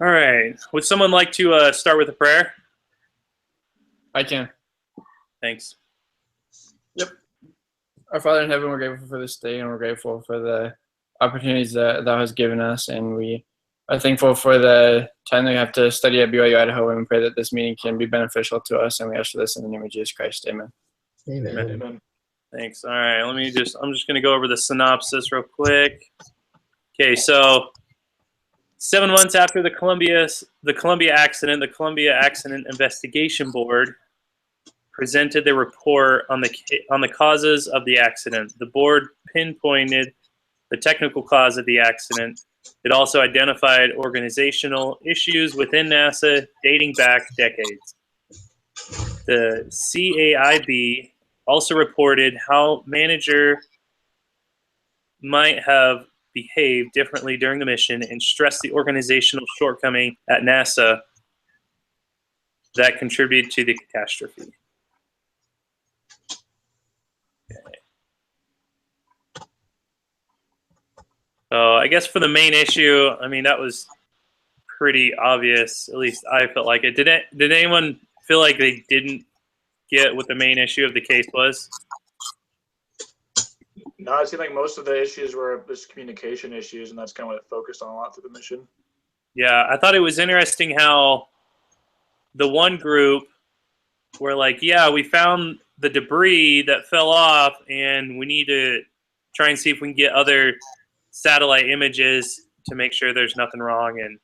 All right. Would someone like to start with a prayer? I can. Thanks. Yep. Our Father in heaven, we're grateful for this day, and we're grateful for the opportunities that Thou has given us, and we are thankful for the time that we have to study at BYU Idaho, and we pray that this meeting can be beneficial to us, and we ask for this in the name of Jesus Christ. Amen. Amen. Amen. Thanks. All right. I'm just going to go over the synopsis real quick. Okay, so 7 months after the Columbia accident, the Columbia Accident Investigation Board presented their report on the causes of the accident. The board pinpointed the technical cause of the accident. It also identified organizational issues within NASA dating back decades. The CAIB also reported how manager might have behaved differently during the mission and stressed the organizational shortcoming at NASA that contributed to the catastrophe. Okay. So I guess for the main issue, I mean, that was pretty obvious. At least I felt like it. Did anyone feel like they didn't get what the main issue of the case was? No, it seemed like most of the issues were just communication issues, and that's kind of what it focused on a lot through the mission. Yeah, I thought it was interesting how the one group were like, yeah, we found the debris that fell off, and we need to try and see if we can get other satellite images to make sure there's nothing wrong. And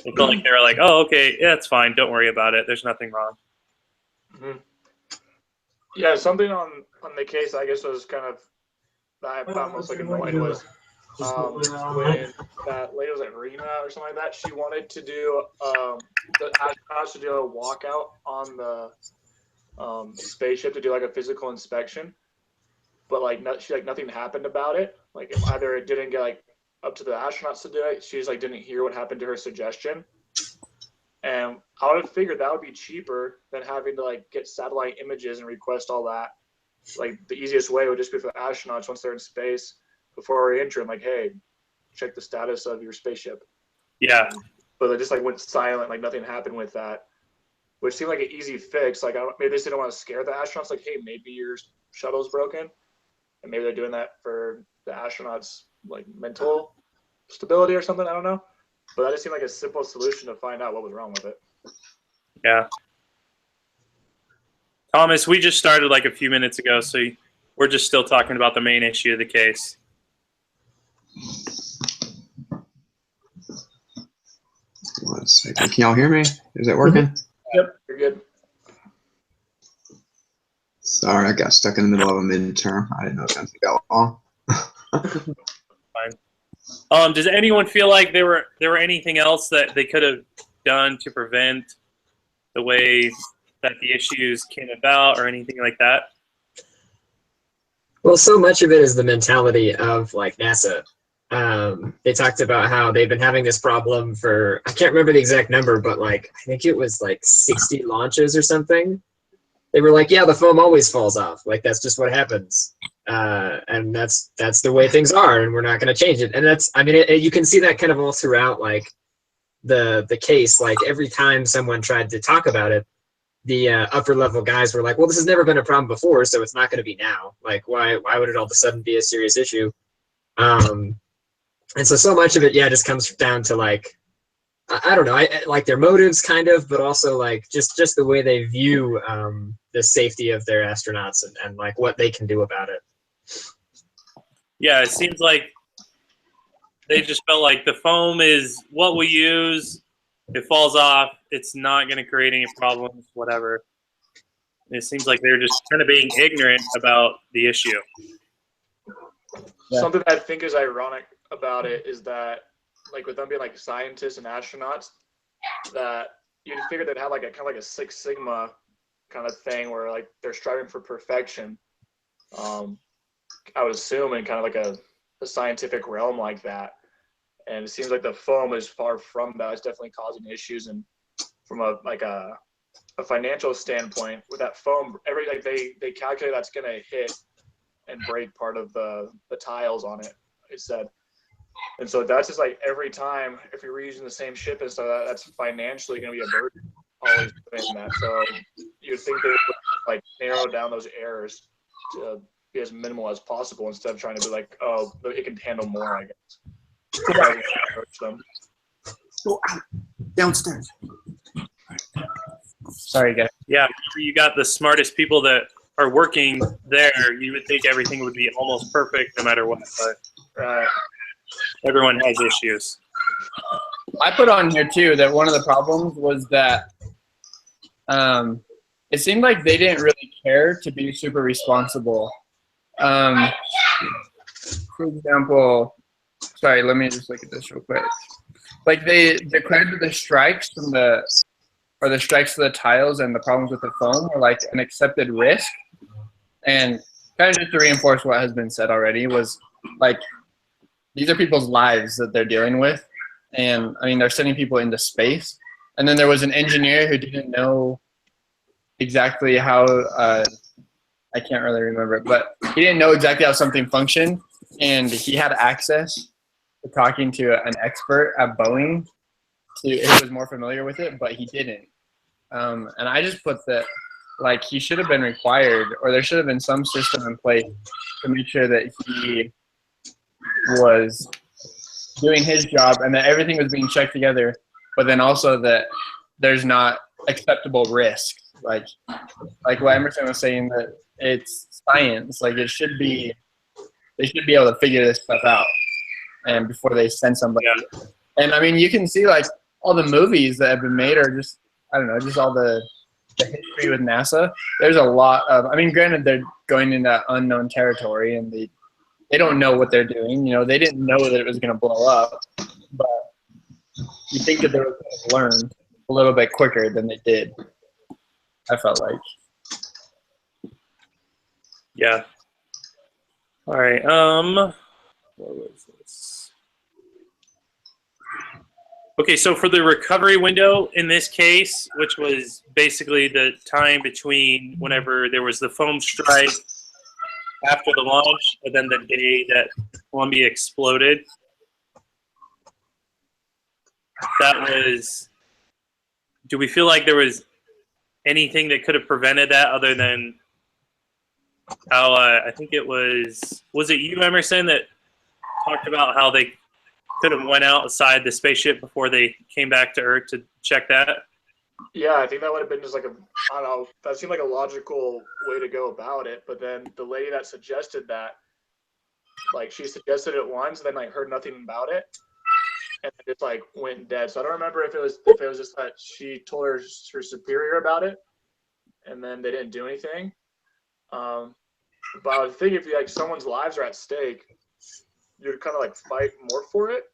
it felt like they were like, oh, okay, yeah, it's fine. Don't worry about it. There's nothing wrong. Mm-hmm. Yeah, something on the case, I guess, was kind of that I found most like annoying was when that lady was at Rena or something like that. She wanted to do the astronauts to do a walkout on the spaceship to do like a physical inspection, but like nothing happened about it. Like either it didn't get like up to the astronauts to do it. She just like didn't hear what happened to her suggestion. And I would have figured that would be cheaper than having to like get satellite images and request all that. Like the easiest way would just be for the astronauts once they're in space before re-entry, I'm like, hey, check the status of your spaceship. Yeah. But they just like went silent, like nothing happened with that, which seemed like an easy fix. Like maybe they just didn't want to scare the astronauts. Like, hey, maybe your shuttle's broken, and maybe they're doing that for the astronauts' like mental stability or something. I don't know. But that just seemed like a simple solution to find out what was wrong with it. Yeah. Thomas, we just started like a few minutes ago, so we're just still talking about the main issue of the case. One second. Can y'all hear me? Is it working? Yep, you're good. Sorry, I got stuck in the middle of a midterm. I didn't know it was going to go long. Fine. Does anyone feel like there were anything else that they could have done to prevent the way that the issues came about or anything like that? Well, so much of it is the mentality of like NASA. They talked about how they've been having this problem for, I can't remember the exact number, but like, I think it was like 60 launches or something. They were like, yeah, the foam always falls off. Like, that's just what happens. And that's the way things are, and we're not going to change it. And that's, I mean, you can see that kind of all throughout, like the case. Like every time someone tried to talk about it, the upper level guys were like, well, this has never been a problem before, so it's not going to be now. Like, why would it all of a sudden be a serious issue? And so much of it, yeah, just comes down to like, I don't know, I like their motives kind of, but also like just the way they view the safety of their astronauts and like what they can do about it. Yeah, it seems like they just felt like the foam is what we use. It falls off. It's not going to create any problems, whatever. And it seems like they're just kind of being ignorant about the issue. Yeah. Something I think is ironic about it is that, like, with them being like scientists and astronauts, that you'd figure they'd have like a kind of like a Six Sigma kind of thing where like they're striving for perfection. I would assume in kind of like a scientific realm like that. And it seems like the foam is far from that. It's definitely causing issues. And from a financial standpoint, with that foam, they calculate that's going to hit and break part of the tiles on it. It said, And so that's just like every time, if you're reusing the same ship and stuff, that's financially going to be a burden always doing that. So you'd think they would like narrow down those errors to be as minimal as possible instead of trying to be like, oh, it can handle more, I guess. Them. Go out downstairs. Sorry, guys. Yeah, whenever you got the smartest people that are working there, you would think everything would be almost perfect no matter what. But everyone has issues. I put on here too that one of the problems was that it seemed like they didn't really care to be super responsible. For example, sorry, let me just look at this real quick. Like they declared that the strikes from the strikes to the tiles and the problems with the foam were like an accepted risk. And kind of just to reinforce what has been said already was like, these are people's lives that they're dealing with. And I mean, they're sending people into space. And then there was an engineer who didn't know exactly how, I can't really remember it, but he didn't know exactly how something functioned. And he had access to talking to an expert at Boeing who was more familiar with it, but he didn't. And I just put that, like, he should have been required, or there should have been some system in place to make sure that he was doing his job and that everything was being checked together, but then also that there's not acceptable risk. Like what Emerson was saying, that it's science. Like they should be able to figure this stuff out, and before they send somebody. Yeah. And I mean, you can see like all the movies that have been made are just, I don't know, just all the history with NASA. There's a lot of, I mean, granted they're going into unknown territory and they don't know what they're doing. You know, they didn't know that it was going to blow up, but you think that they were going to learn a little bit quicker than they did. I felt like. Yeah. All right. What was this? Okay, so for the recovery window in this case, which was basically the time between whenever there was the foam strike after the launch and then the day that Columbia exploded, that was, do we feel like there was anything that could have prevented that other than how, I think it was it you, Emerson, that talked about how they could have went outside the spaceship before they came back to Earth to check that? Yeah, I think that would have been just like I don't know, that seemed like a logical way to go about it. But then the lady that suggested that, like she suggested it once, then like heard nothing about it, and it just like went dead. So I don't remember if it was just that she told her superior about it, and then they didn't do anything. But I would think if like someone's lives are at stake, you'd kind of like fight more for it.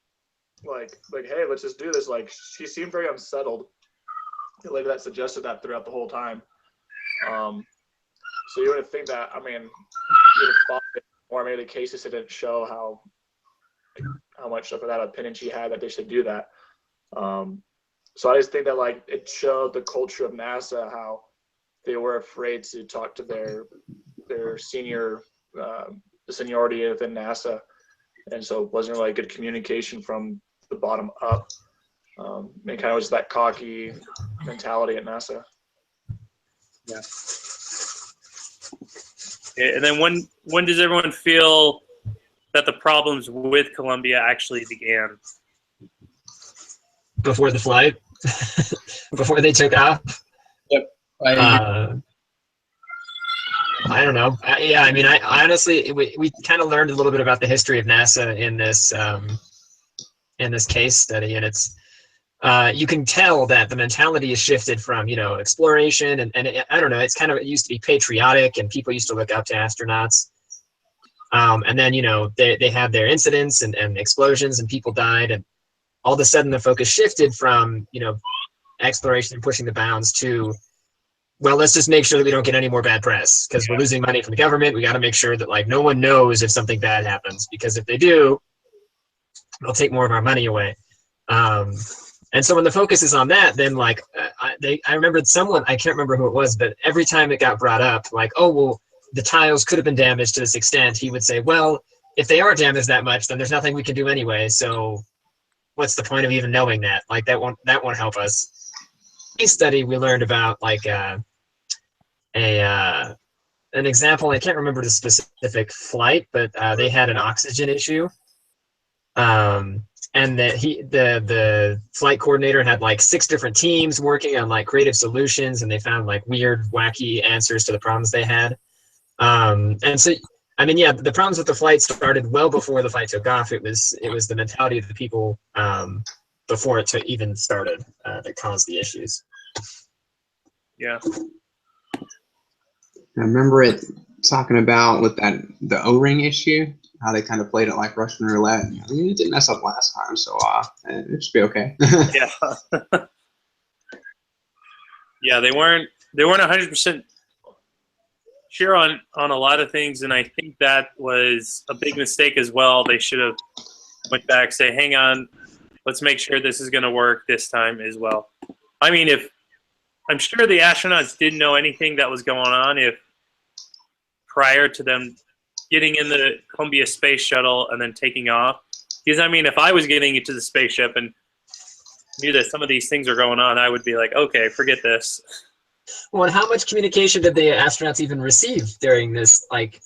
Like hey, let's just do this. Like she seemed very unsettled. The lady that suggested that throughout the whole time. So you would think that, I mean, you would have thought it, or maybe the cases didn't show how much of that opinion she had that they should do that. So I just think that like it showed the culture of NASA, how they were afraid to talk to their senior, the seniority within NASA, and so it wasn't really good communication from the bottom up. It kind of was that cocky mentality at NASA. Yeah. And then when does everyone feel that the problems with Columbia actually began? Before the flight, before they took off. Yep. I don't know. Yeah, I mean, I honestly, we kind of learned a little bit about the history of NASA in this case study, and it's you can tell that the mentality has shifted from, you know, exploration and I don't know, it used to be patriotic and people used to look up to astronauts. And then, you know, they had their incidents and explosions and people died, and all of a sudden the focus shifted from, you know, exploration and pushing the bounds to, well, let's just make sure that we don't get any more bad press because we're losing money from the government. We got to make sure that like no one knows if something bad happens, because if they do, they'll take more of our money away. And so when the focus is on that, then like I remembered someone, I can't remember who it was, but every time it got brought up, like, oh, well, the tiles could have been damaged to this extent, he would say, well, if they are damaged that much, then there's nothing we can do anyway. So what's the point of even knowing that? Like that won't help us. Case study we learned about like an example. I can't remember the specific flight, but they had an oxygen issue. And that the flight coordinator had like 6 different teams working on like creative solutions, and they found like weird, wacky answers to the problems they had. And so, I mean, yeah, the problems with the flight started well before the flight took off. It was the mentality of the people before it even started that caused the issues. Yeah. I remember it talking about with the O-ring issue, how they kind of played it like Russian roulette. I mean, it didn't mess up last time, so it should be okay. Yeah. Yeah, they weren't 100% sure on a lot of things, and I think that was a big mistake as well. They should have went back, say, hang on, let's make sure this is going to work this time as well. I mean, I'm sure the astronauts didn't know anything that was going on if prior to them getting in the Columbia Space Shuttle and then taking off. Because, I mean, if I was getting into the spaceship and knew that some of these things are going on, I would be like, okay, forget this. Well, and how much communication did the astronauts even receive during this like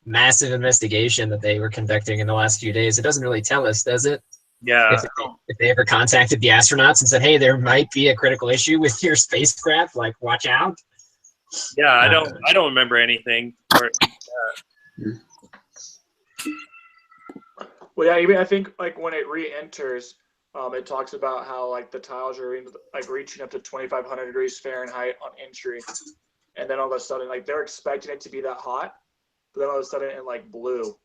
massive investigation that they were conducting in the last few days? It doesn't really tell us, does it? Yeah. If they ever contacted the astronauts and said, hey, there might be a critical issue with your spacecraft, like watch out. Yeah, I don't remember anything. Well, yeah, even I think like when it re-enters, it talks about how like the tiles are like reaching up to 2,500 degrees Fahrenheit on entry, and then all of a sudden, like they're expecting it to be that hot, but then all of a sudden it like blew,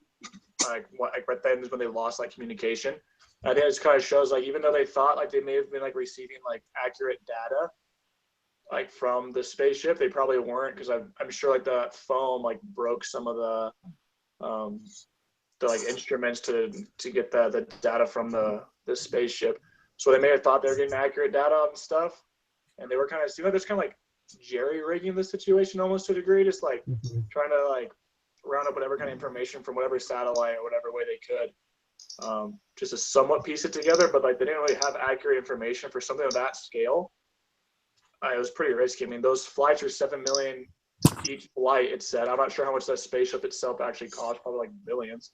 like right then is when they lost like communication. I think it just kind of shows like even though they thought like they may have been like receiving like accurate data, like from the spaceship, they probably weren't, because I'm sure like the foam like broke some of the like instruments to get the data from the spaceship. So they may have thought they were getting accurate data on stuff, and they were kind of seemed like there's kind of like jerry rigging the situation almost to a degree, just like trying to like round up whatever kind of information from whatever satellite or whatever way they could, just to somewhat piece it together. But like they didn't really have accurate information for something of that scale. It was pretty risky. I mean, those flights are $7 million each flight. It said. I'm not sure how much that spaceship itself actually cost. Probably like billions.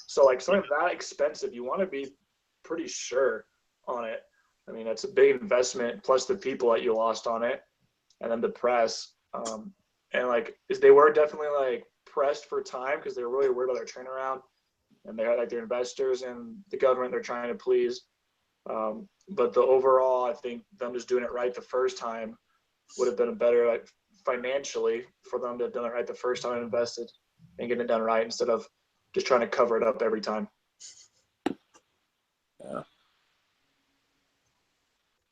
So like something that expensive, you want to be pretty sure on it. I mean, it's a big investment, plus the people that you lost on it, and then the press. And like they were definitely like pressed for time because they were really worried about their turnaround, and they had like their investors and the government they're trying to please. But the overall, I think them just doing it right the first time would have been a better, like financially, for them to have done it right the first time and invested and getting it done right instead of just trying to cover it up every time. Yeah.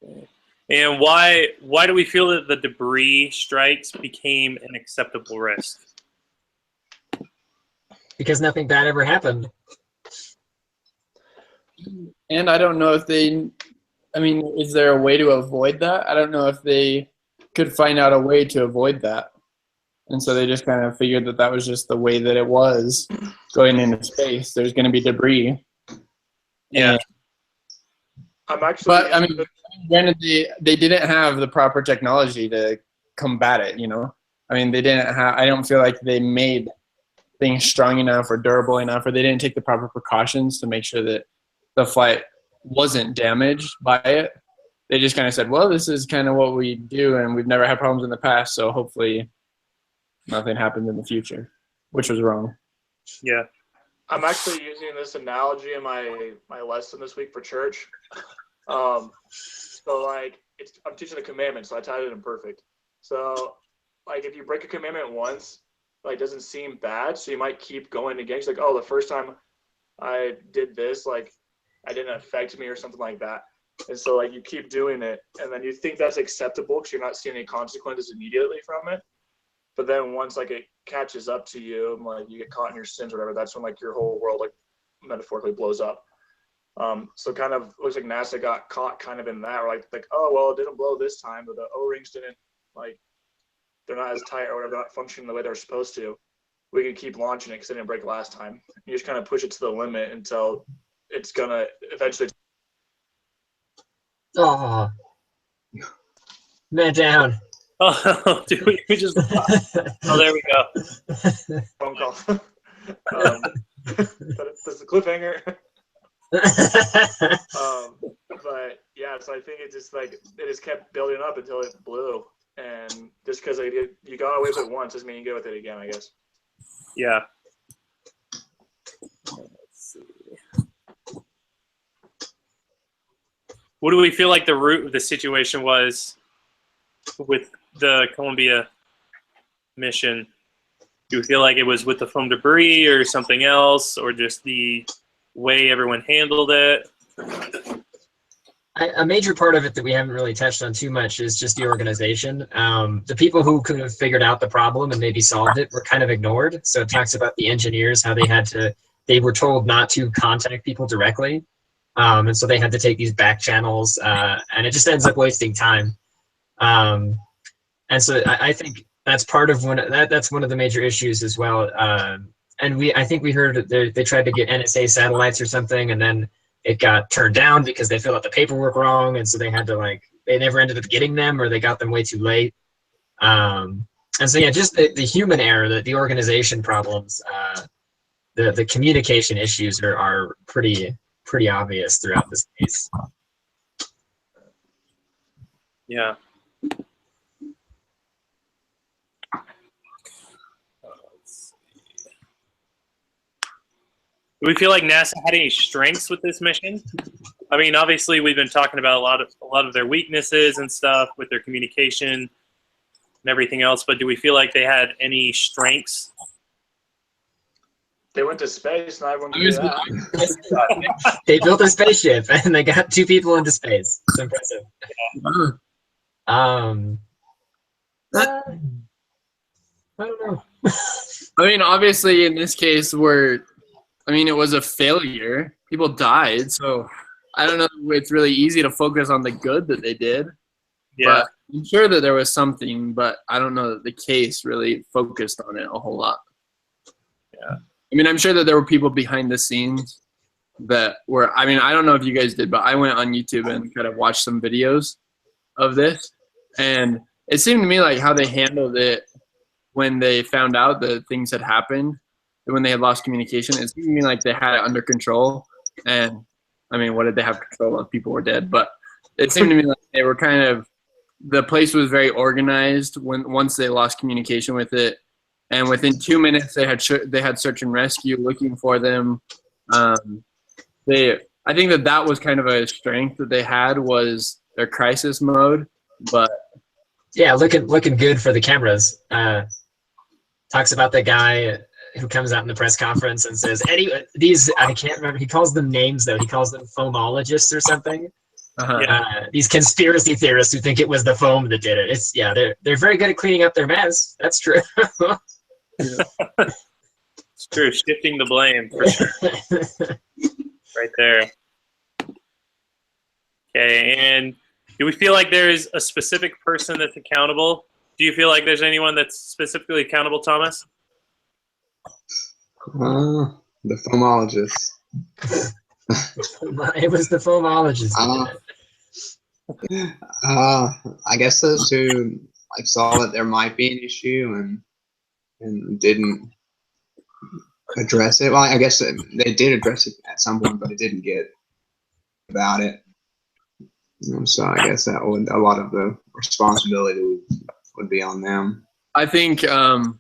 Okay. And why do we feel that the debris strikes became an acceptable risk? Because nothing bad ever happened. And I don't know if is there a way to avoid that? I don't know if they could find out a way to avoid that. And so they just kind of figured that that was just the way that it was going into space. There's going to be debris. Yeah. And, I'm actually. but I mean, granted, they didn't have the proper technology to combat it. You know, I mean, they didn't have. I don't feel like they made things strong enough or durable enough, or they didn't take the proper precautions to make sure that the flight wasn't damaged by it. They just kind of said, well, this is kind of what we do, and we've never had problems in the past, so hopefully nothing happened in the future, which was wrong. Yeah. I'm actually using this analogy in my lesson this week for church. So like I'm teaching a commandment, so I tied it in perfect. So like if you break a commandment once, like it doesn't seem bad, so you might keep going again. It's like, oh, the first time I did this, like I didn't affect me or something like that. And so like you keep doing it, and then you think that's acceptable because you're not seeing any consequences immediately from it. But then once like it catches up to you, and like you get caught in your sins or whatever, that's when like your whole world like metaphorically blows up. So kind of looks like NASA got caught kind of in that, or like oh well, it didn't blow this time, but the O-rings didn't, like they're not as tight or whatever, they're not functioning the way they're supposed to. we could keep launching it because it didn't break last time. You just kind of push it to the limit until it's gonna eventually. Oh, man down. Oh, dude, we just. Oh, there we go. Phone call. That's the cliffhanger. But yeah, so I think it just like it just kept building up until it blew, and just because you got away with it once doesn't mean you get with it again, I guess. Yeah. Let's see. What do we feel like the root of the situation was with the Columbia mission? Do you feel like it was with the foam debris or something else, or just the way everyone handled it? A major part of it that we haven't really touched on too much is just the organization. The people who could have figured out the problem and maybe solved it were kind of ignored. So it talks about the engineers, how they were told not to contact people directly. And so they had to take these back channels, and it just ends up wasting time. And so I think that's part of that's one of the major issues as well. And I think we heard they tried to get NSA satellites or something, and then it got turned down because they filled out the paperwork wrong, and so they had to they never ended up getting them, or they got them way too late. And so yeah, just the human error, the organization problems, the communication issues are pretty obvious throughout this case. Yeah. Do we feel like NASA had any strengths with this mission? I mean, obviously, we've been talking about a lot of their weaknesses and stuff with their communication and everything else. But do we feel like they had any strengths? They went to space, not everyone can do that. They built a spaceship and they got 2 people into space. It's impressive. I don't know. I mean, obviously, in this case, it was a failure. People died, so I don't know. It's really easy to focus on the good that they did. Yeah. But I'm sure that there was something, but I don't know that the case really focused on it a whole lot. Yeah. I mean, I'm sure that there were people behind the scenes that were, I don't know if you guys did, but I went on YouTube and kind of watched some videos of this. And it seemed to me like how they handled it when they found out that things had happened, when they had lost communication, it seemed to me like they had it under control. And what did they have control of? People were dead. But it seemed to me like they were the place was very organized once they lost communication with it. And within 2 minutes, they had search and rescue looking for them. I think that was kind of a strength that they had, was their crisis mode. But yeah, looking good for the cameras. Talks about the guy who comes out in the press conference and says, I can't remember. He calls them names though. He calls them foamologists or something. These conspiracy theorists who think it was the foam that did it. They're very good at cleaning up their mess. That's true. It's true. Shifting the blame for sure. Right there. Okay, and do we feel like there's a specific person that's accountable? Do you feel like there's anyone that's specifically accountable, Thomas? The foamologist. It was the foamologist. I guess those who saw that there might be an issue and didn't address it. Well, I guess they did address it at some point, but it didn't get about it. So I guess that a lot of the responsibility would be on them. I think the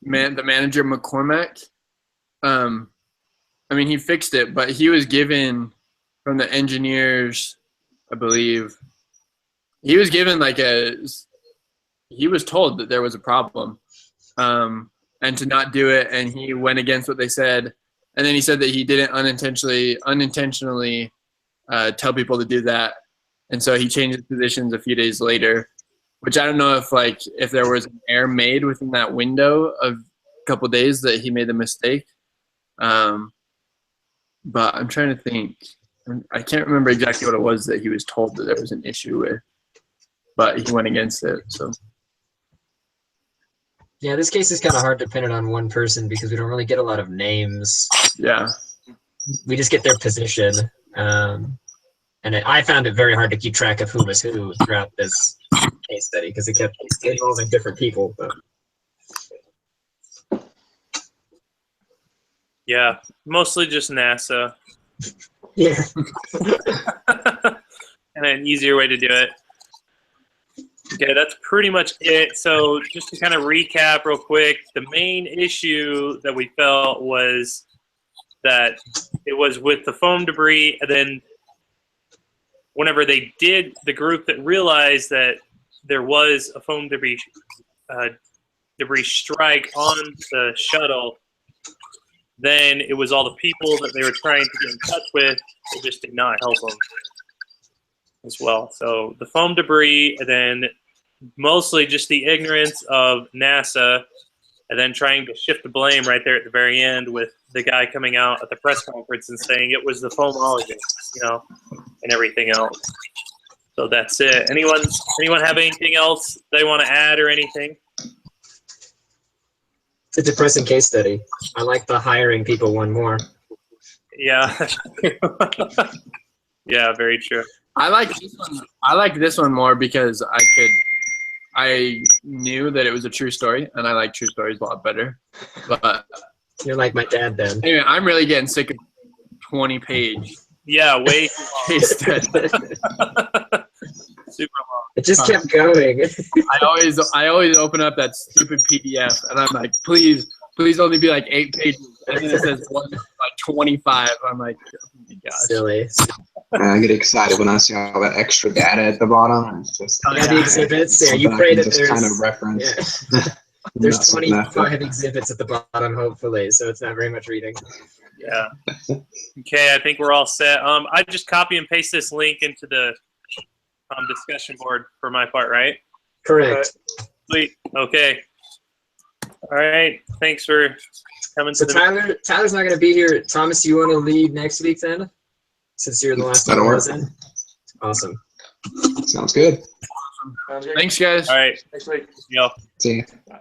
manager McCormack, he fixed it, but he was given from the engineers, I believe, he was given he was told that there was a problem, and to not do it, and he went against what they said, and then he said that he didn't unintentionally tell people to do that, and so he changed his positions a few days later, which I don't know if there was an error made within that window of a couple of days that he made the mistake, but I'm trying to think. I can't remember exactly what it was that he was told that there was an issue with, but he went against it. So Yeah, this case is kind of hard to pin it on one person because we don't really get a lot of names. Yeah. We just get their position. I found it very hard to keep track of who was who throughout this case study because it kept involving different people. But Yeah, mostly just NASA. yeah, And an easier way to do it. Okay, that's pretty much it. So just to kind of recap real quick, the main issue that we felt was that it was with the foam debris, and then whenever they did, the group that realized that there was a foam debris strike on the shuttle, then it was all the people that they were trying to get in touch with that just did not help them as well. So the foam debris, and then mostly just the ignorance of NASA, and then trying to shift the blame right there at the very end with the guy coming out at the press conference and saying it was the foamologist, and everything else. So that's it. Anyone have anything else they want to add or anything? it's a depressing case study. I like the hiring people one more. Yeah. Yeah, very true. I like this one. I like this one more because I knew that it was a true story, and I like true stories a lot better. But You're like my dad then. anyway, I'm really getting sick of 20-page Yeah, way case study. super long. It just kept going. I always open up that stupid PDF, and I'm like, please only be like 8 pages. And then it says one like 25. I'm like, oh my gosh. Silly. I get excited when I see all that extra data at the bottom. It's just The exhibits. Yeah, you something I pray can that just there's kind of reference. yeah. There's Not something I have to- 25 exhibits at the bottom, hopefully, so it's not very much reading. Yeah. Okay, I think we're all set. I just copy and paste this link into the discussion board for my part, right? Correct. Sweet. Okay. All right. Thanks for coming So to the. Tyler's not going to be here. Thomas, you want to lead next week then? Since you're the last one That'll who work. was in? Awesome. Sounds good. Sounds good. Thanks, guys. All right. Next week. Yo. See ya.